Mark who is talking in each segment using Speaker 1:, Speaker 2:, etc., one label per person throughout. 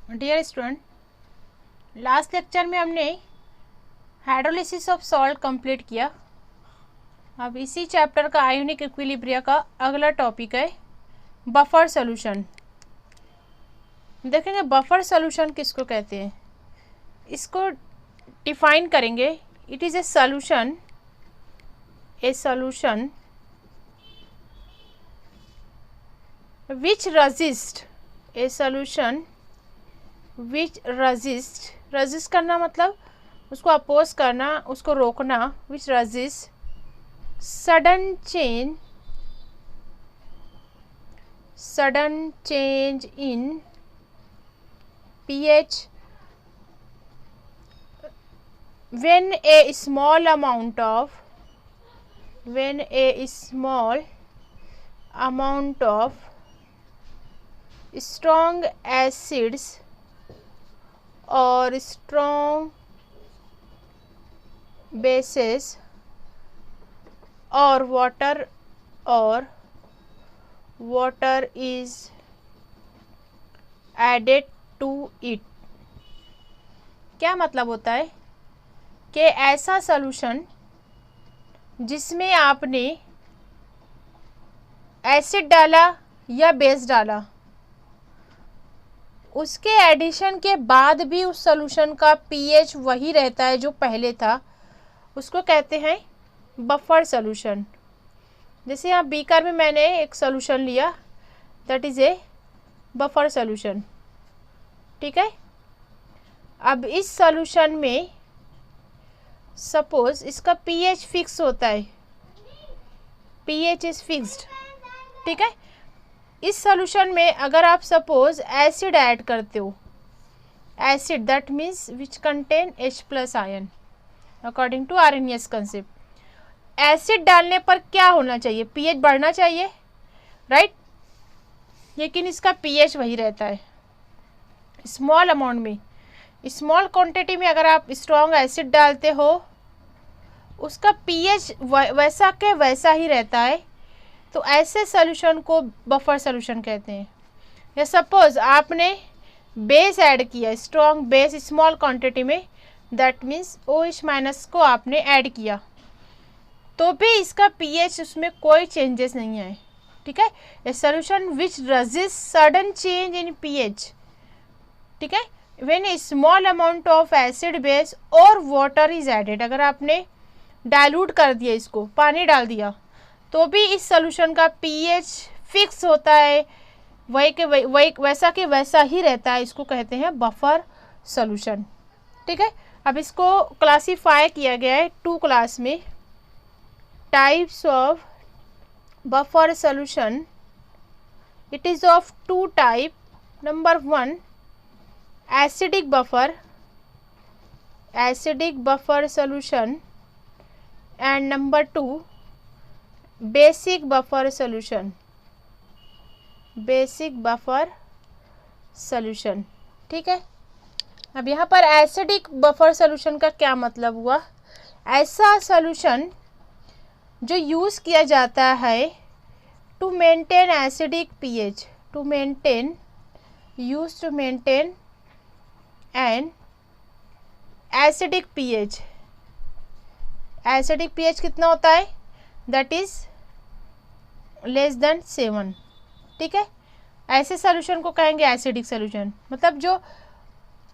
Speaker 1: Dear student, last lecture में हमने hydrolysis of salt complete किया। अब इसी चैप्टर का आयोनिक इक्विलिब्रिया का अगला टॉपिक है बफर सॉल्यूशन। देखेंगे बफर सॉल्यूशन किसको कहते हैं, इसको डिफाइन करेंगे। It is a solution which resist resist करना मतलब उसको अपोज करना, उसको रोकना। which resist sudden change in pH when a small amount of strong acids or strong bases or water is added to it। क्या मतलब होता है कि ऐसा सॉल्यूशन जिसमें आपने एसिड डाला या बेस डाला, उसके एडिशन के बाद भी उस सॉल्यूशन का पीएच वही रहता है जो पहले था, उसको कहते हैं बफर सॉल्यूशन। जैसे यहाँ बीकर में मैंने एक सॉल्यूशन लिया, that is a buffer solution. ठीक है, अब इस सॉल्यूशन में सपोज इसका पीएच फिक्स होता है, पीएच इज फिक्स्ड। ठीक है, इस सॉल्यूशन में अगर आप सपोज एसिड ऐड करते हो, acid that means which contain H+ ion according to Arrhenius concept. Acid डालने पर क्या होना चाहिए, पीएच बढ़ना चाहिए, राइट। लेकिन इसका पीएच वही रहता है। स्मॉल अमाउंट में, स्मॉल क्वांटिटी में अगर आप स्ट्रॉन्ग एसिड डालते हो, उसका पीएच वैसा के वैसा ही रहता है। तो ऐसे सॉल्यूशन को बफर सॉल्यूशन कहते हैं। या सपोज आपने बेस ऐड किया, स्ट्रॉन्ग बेस स्मॉल क्वांटिटी में, दैट मीन्स OH- को आपने ऐड किया, तो भी इसका पीएच उसमें कोई चेंजेस नहीं आए। ठीक है, ए solution which resist sudden change in pH. ठीक है, when A small amount of acid base और वाटर इज एडेड, अगर आपने डाइल्यूट कर दिया, इसको पानी डाल दिया, तो भी इस सॉल्यूशन का पीएच फिक्स होता है, वही वैसा के वैसा ही रहता है। इसको कहते हैं बफर सॉल्यूशन। ठीक है, अब इसको क्लासीफाई किया गया है 2 क्लास में। Types of buffer solution, it is of 2 type. Number 1 acidic buffer solution and number 2 basic buffer solution. ठीक है, अब यहाँ पर एसिडिक बफर सॉल्यूशन का क्या मतलब हुआ, ऐसा सॉल्यूशन जो यूज़ किया जाता है to maintain acidic pH, to maintain an acidic pH. Acidic pH कितना होता है, दैट इज लेस देन 7। ठीक है, ऐसे सॉल्यूशन को कहेंगे एसिडिक सॉल्यूशन। मतलब जो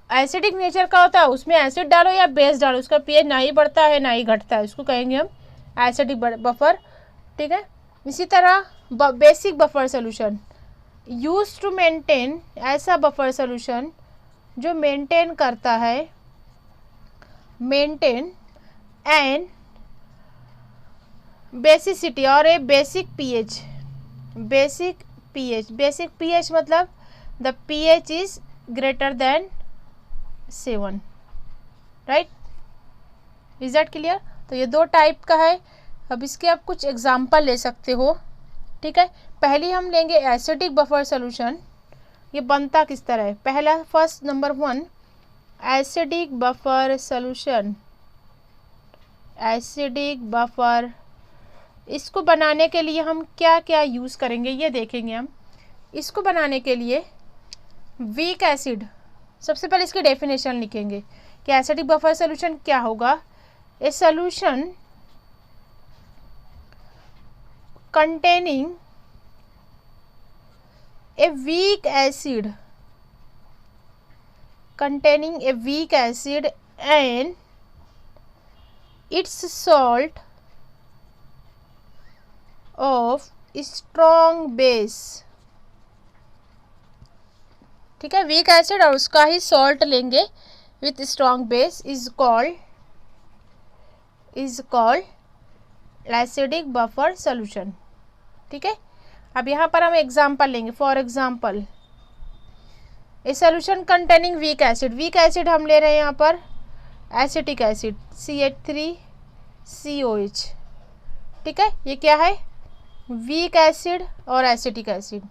Speaker 1: एसिडिक नेचर का होता है, उसमें एसिड डालो या बेस डालो, उसका पीएच ना ही बढ़ता है ना ही घटता है, उसको कहेंगे हम एसिडिक बफर। ठीक है, इसी तरह basic buffer solution use to maintain, ऐसा बफर सॉल्यूशन जो मेंटेन करता है एन बेसिसिटी और ए बेसिक पीएच मतलब the pH is greater than 7, right. Is that clear. तो ये 2 टाइप का है। अब इसके आप कुछ एग्जांपल ले सकते हो। ठीक है, पहली हम लेंगे एसिडिक बफर सॉल्यूशन। ये बनता किस तरह है, पहला first number 1 acidic buffer solution. Acidic buffer, इसको बनाने के लिए हम क्या क्या यूज़ करेंगे ये देखेंगे हम। इसको बनाने के लिए वीक एसिड, सबसे पहले इसकी डेफिनेशन लिखेंगे कि एसिडिक बफर सोल्यूशन क्या होगा। A solution containing a weak acid and its salt of strong base, ठीक है, वीक एसिड और उसका ही सॉल्ट लेंगे with strong base is called acidic buffer solution. ठीक है, अब यहाँ पर हम एग्जांपल लेंगे। For example a solution containing weak acid हम ले रहे हैं यहाँ पर एसिटिक एसिड CH3COH। ठीक है, ये क्या है, वीक एसिड और एसिटिक एसिड।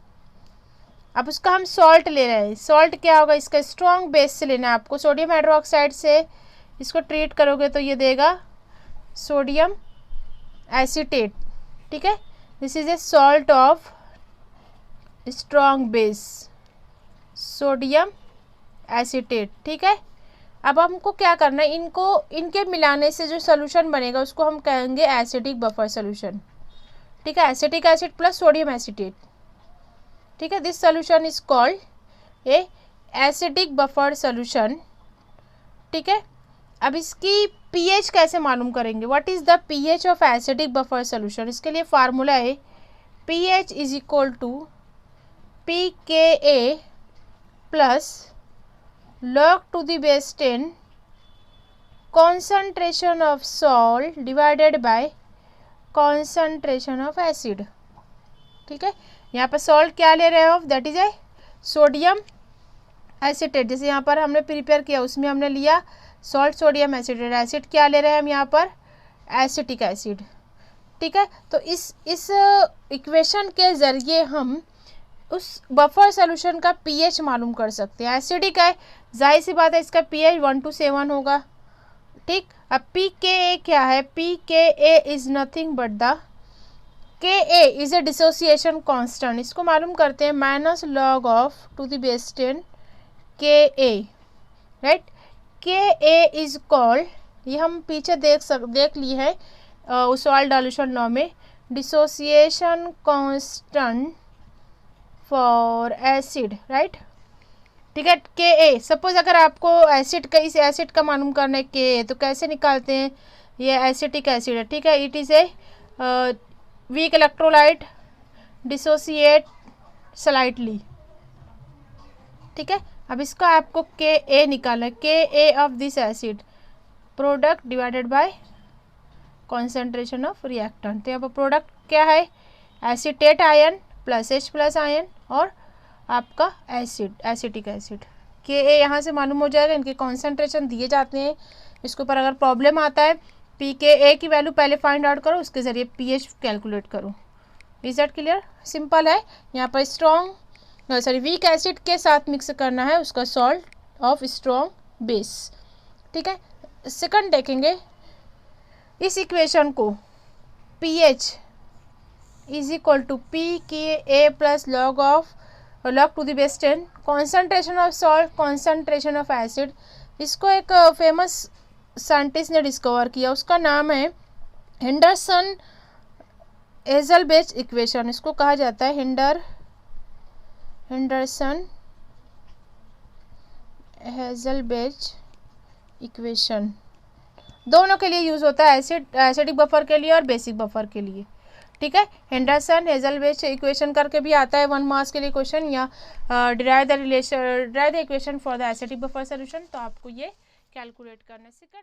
Speaker 1: अब उसका हम सॉल्ट ले रहे हैं। सॉल्ट क्या होगा, इसका स्ट्रॉन्ग बेस से लेना है आपको। सोडियम हाइड्रोक्साइड से इसको ट्रीट करोगे तो ये देगा सोडियम एसीटेट। ठीक है, this is a salt of strong base, sodium acetate. ठीक है, अब हमको क्या करना है, इनके मिलाने से जो सोल्यूशन बनेगा उसको हम कहेंगे एसिडिक बफर सोल्यूशन। ठीक है, acetic acid plus sodium acetate. ठीक है, this solution is called a acidic buffer solution. ठीक है, अब इसकी पीएच कैसे मालूम करेंगे, what is the pH of acidic buffer solution. इसके लिए फार्मूला है pH is equal to pKa plus log to the base 10 concentration of salt divided by concentration of acid। ठीक है, यहाँ पर सॉल्ट क्या ले रहे हो, that is a sodium acetate. जैसे यहाँ पर हमने प्रिपेयर किया उसमें हमने लिया सॉल्ट सोडियम एसीटेट। एसिड क्या ले रहे हैं हम यहाँ पर, एसिटिक एसिड। ठीक है, तो इस इक्वेशन के ज़रिए हम उस बफर सोल्यूशन का पीएच मालूम कर सकते हैं। एसिडिक है, जाहिर सी बात है इसका पीएच 1 to 7 होगा। ठीक, अब pKa क्या है, pKa is nothing but the Ka is a dissociation constant. इसको मालूम करते हैं minus log of to the base 10 Ka, right. Ka is called, ये हम पीछे देख लिए है सॉल्ट डाइल्यूशन लॉ में, dissociation constant for acid, right. ठीक है, Ka सपोज अगर आपको एसिड का, इस एसिड का मालूम करना है Ka, तो कैसे निकालते हैं, ये एसिटिक एसिड है। ठीक है, it is a weak electrolyte, dissociate slightly. ठीक है, अब इसका आपको Ka निकालना है। Ka of this acid product divided by concentration of reactant. तो यहाँ पर प्रोडक्ट क्या है, acetate ion plus H plus ion और आपका एसिटिक एसिड। Ka यहाँ से मालूम हो जाएगा, इनके कॉन्सेंट्रेशन दिए जाते हैं। इसके ऊपर अगर प्रॉब्लम आता है, pKa की वैल्यू पहले फाइंड आउट करो, उसके ज़रिए pH कैलकुलेट करो। इज दैट क्लियर, सिंपल है। यहाँ पर वीक एसिड के साथ मिक्स करना है उसका सॉल्ट ऑफ स्ट्रॉन्ग बेस। ठीक है, सेकंड देखेंगे इस इक्वेशन को, pH is equal to pKa plus log to the base 10 concentration of salt, concentration of acid. इसको एक फेमस साइंटिस्ट ने डिस्कवर किया, उसका नाम है हेंडरसन हेज़लबेच इक्वेशन। इसको कहा जाता है हेंडरसन हेज़लबेच इक्वेशन। दोनों के लिए यूज़ होता है, एसिडिक बफर के लिए और बेसिक बफर के लिए। ठीक है, हेंडरसन हेज़लबेच इक्वेशन करके भी आता है 1 मार्क्स के लिए क्वेश्चन, या derive the equation for the acidic buffer solution. तो आपको ये कैलकुलेट करना है। सेकंड